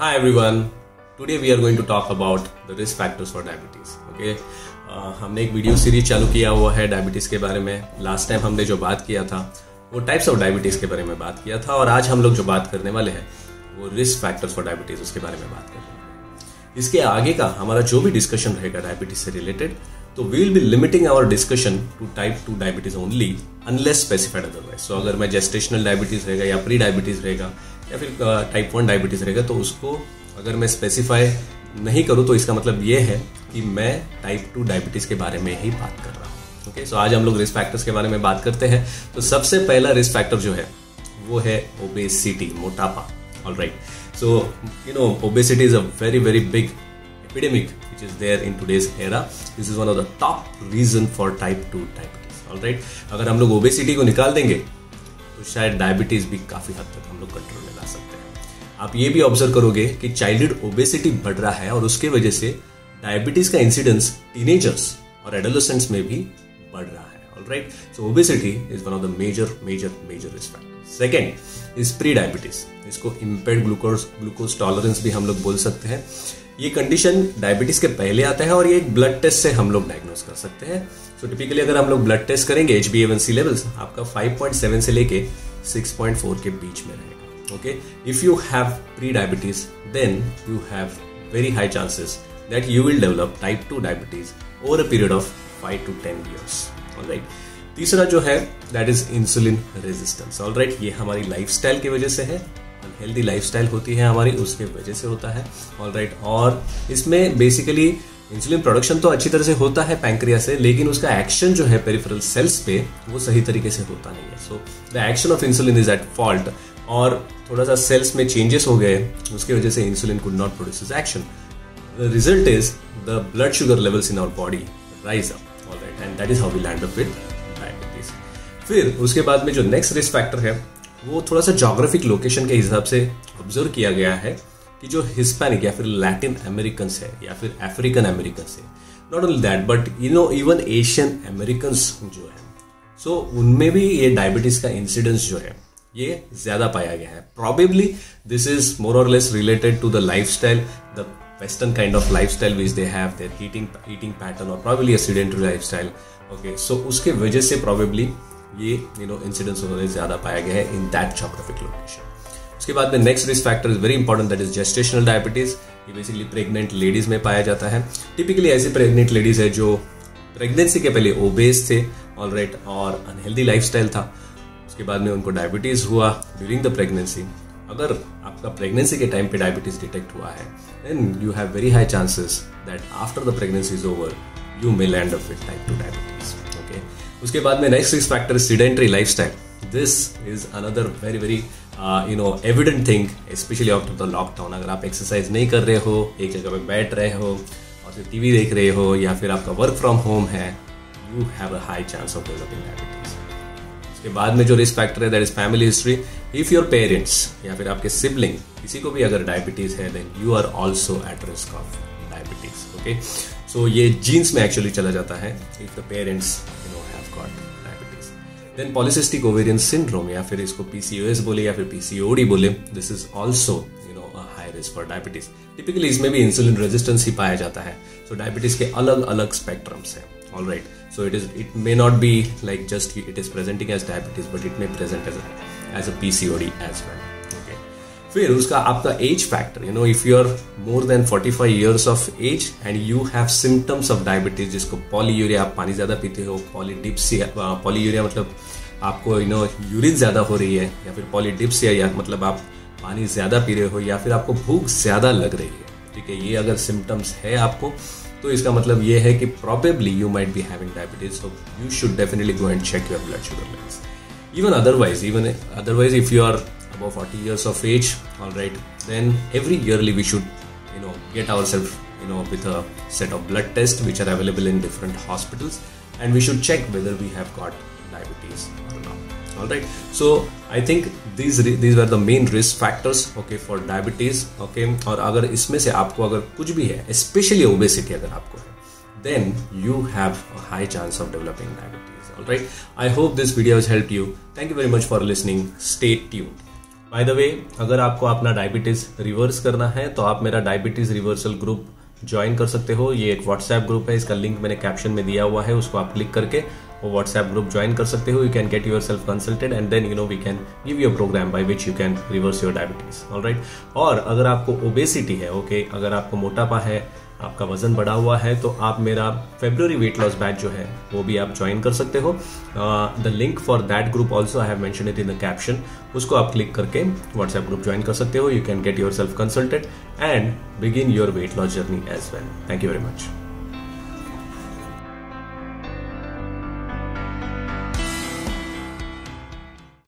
Hi everyone. Today we are going to talk about the risk factors for diabetes. Okay. हमने एक video series चालू किया हुआ है डायबिटीज के बारे में. लास्ट टाइम हमने जो बात किया था वो टाइप्स ऑफ डायबिटीज के बारे में बात किया था और आज हम लोग जो बात करने वाले हैं वो रिस्क फैक्टर्स फॉर डायबिटीज उसके बारे में बात करेंगे. इसके आगे का हमारा जो भी डिस्कशन रहेगा डायबिटीज से रिलेटेड, तो we will be limiting our discussion to type 2 diabetes only unless specified otherwise. So अगर मैं जेस्टेशनल डायबिटीज रहेगा या प्री डायबिटीज रहेगा या फिर टाइप 1 डायबिटीज रहेगा तो उसको अगर मैं स्पेसिफाई नहीं करूँ तो इसका मतलब ये है कि मैं टाइप 2 डायबिटीज के बारे में ही बात कर रहा हूँ. ओके, सो आज हम लोग रिस्क फैक्टर्स के बारे में बात करते हैं. तो सबसे पहला रिस्क फैक्टर जो है वो है ओबेसिटी, मोटापा. Alright, so obesity is a very big epidemic which is there in today's era. This is one of the top reason for type 2 diabetes. Alright, अगर हम लोग ओबेसिटी को निकाल देंगे तो शायद डायबिटीज भी काफी हद तक हम लोग कंट्रोल में ला सकते हैं. आप ये भी ऑब्जर्व करोगे कि चाइल्डहुड ओबेसिटी बढ़ रहा है और उसके वजह से डायबिटीज का इंसिडेंस टीनेजर्स और एडोलेसेंट्स में भी बढ़ रहा है. Alright, so obesity is one of the major risk factor. Second is pre diabetes. इसको इम्पेयर्ड ग्लूकोज टॉलरेंस भी हम लोग बोल सकते हैं. ये कंडीशन डायबिटीज के पहले आता है और ये एक ब्लड टेस्ट से हम लोग डायग्नोस कर सकते हैं. सो टिपिकली अगर हम लोग ब्लड टेस्ट करेंगे HbA1c लेवल्स आपका 5.7 से लेके 6.4 के बीच में रहेगा. Okay, if you have pre diabetes then you have very high chances that you will develop type 2 diabetes over a period of 5 to 10 years. Alright, तीसरा जो है that is insulin resistance. Alright, ये हमारी लाइफस्टाइल की वजह से है. Healthy lifestyle होती है हमारी, उसके वजह से होता है. ऑलराइट, और इसमें बेसिकली इंसुलिन प्रोडक्शन तो अच्छी तरह से होता है पैंक्रिया से, लेकिन उसका एक्शन जो है पेरिफेरल सेल्स पे वो सही तरीके से होता नहीं है. So the action of insulin is at fault और थोड़ा सा सेल्स में चेंजेस हो गए, उसकी वजह से insulin could not produce its action. The result is the blood sugar levels in our body rise up. Alright, and that is how we land up with diabetes. फिर उसके बाद में जो नेक्स्ट रिस्क फैक्टर है वो थोड़ा सा geographic location के हिसाब से ऑब्जर्व किया गया है कि जो हिस्पैनिक या फिर लैटिन अमेरिकन है या फिर अफ्रीकन अमेरिकन है, not only that but even Asian American जो है, सो उनमें भी ये डायबिटीज का इंसिडेंस जो है ये ज्यादा पाया गया है. प्रोबेबली दिस इज मोर और less related to the lifestyle, the western kind of lifestyle which they have, their eating pattern और probably a sedentary lifestyle. Okay, so उसके वजह से प्रोबेबली ये इंसिडेंस होने ज्यादा पाया गया है इन दैट जोग्राफिक लोकेशन. उसके बाद में next risk factor is very important, that is gestational diabetes. ये बेसिकली प्रेग्नेंट लेडीज में पाया जाता है. टिपिकली ऐसी प्रेग्नेंट लेडीज है जो प्रेगनेंसी के पहले ओबेस थे, ऑलराइट, और अनहेल्दी लाइफस्टाइल था. उसके बाद में उनको डायबिटीज हुआ ड्यूरिंग द प्रेगनेंसी. अगर आपका प्रेगनेंसी के टाइम पे डायबिटीज डिटेक्ट हुआ है then you have very high chances that after the pregnancy is over you may land up with type 2 diabetes. Okay, उसके बाद में next risk factor sedentary lifestyle. This is another very evident thing, specially after the lockdown. अगर आप exercise नहीं कर रहे हो, एक जगह पे बैठ रहे हो और फिर टीवी देख रहे हो या फिर आपका वर्क फ्रॉम होम है, you have a high chance of developing diabetes. उसके बाद में जो रिस्क फैक्टर है that is family history. If your parents या फिर आपके सिबलिंग किसी को भी अगर डायबिटीज है then you are also at risk of diabetes. Okay, so ये जीन्स में एक्चुअली चला जाता है if the parents have got diabetes. Then polycystic ovarian syndrome या फिर इसको PCOS बोले या फिर PCOD बोले, this is also high risk for diabetes. Typically इसमें भी इंसुलिन रेजिस्टेंस ही पाया जाता है. सो डायबिटीज के अलग अलग स्पेक्ट्रम्स है. Alright, so it may not be like just it is presenting as diabetes but it may present as a PCOD as well. फिर उसका आपका age factor, if you are more than 45 years of age and you have symptoms of diabetes, जिसको polyuria, आप पानी ज्यादा पीते हो, polydipsia, polyuria मतलब आपको यूरिन ज्यादा हो रही है, या फिर पॉलीडिप्सिया या मतलब आप पानी ज्यादा पी रहे हो, या फिर आपको भूख ज्यादा लग रही है. ठीक है, ये अगर सिम्टम्स है आपको तो इसका मतलब ये है कि probably you might be having diabetes. So you should definitely go and check your blood sugar levels. Even otherwise if you are above 40 years of age, all right, then every yearly we should get ourselves with a set of blood tests which are available in different hospitals, and we should check whether we have got diabetes or not. All right, so I think these were the main risk factors, okay, for diabetes. Okay, और अगर इसमें से आपको अगर कुछ भी है, especially obesity अगर आपको है, then you have a high chance of developing diabetes. All right, I hope this video has helped you. Thank you very much for listening. Stay tuned. By the way, अगर आपको अपना diabetes reverse करना है तो आप मेरा diabetes reversal group join कर सकते हो। ये एक व्हाट्सएप ग्रुप है, इसका लिंक मैंने कैप्शन में दिया हुआ है, उसको आप क्लिक करके वो व्हाट्सएप ग्रुप ज्वाइन कर सकते हो। You can get yourself consulted and then we can give you a programme by which you can reverse your diabetes. Alright. और अगर आपको ओबेसिटी है, ओके, अगर आपको मोटापा है, आपका वजन बढ़ा हुआ है, तो आप मेरा फेब्रुअरी वेट लॉस बैच जो है वो भी आप ज्वाइन कर सकते हो। The link for that group also I have mention it in the caption, उसको आप क्लिक करके व्हाट्सएप ग्रुप ज्वाइन कर सकते हो। You can get yourself consulted and begin your weight loss journey as well. Thank you very much.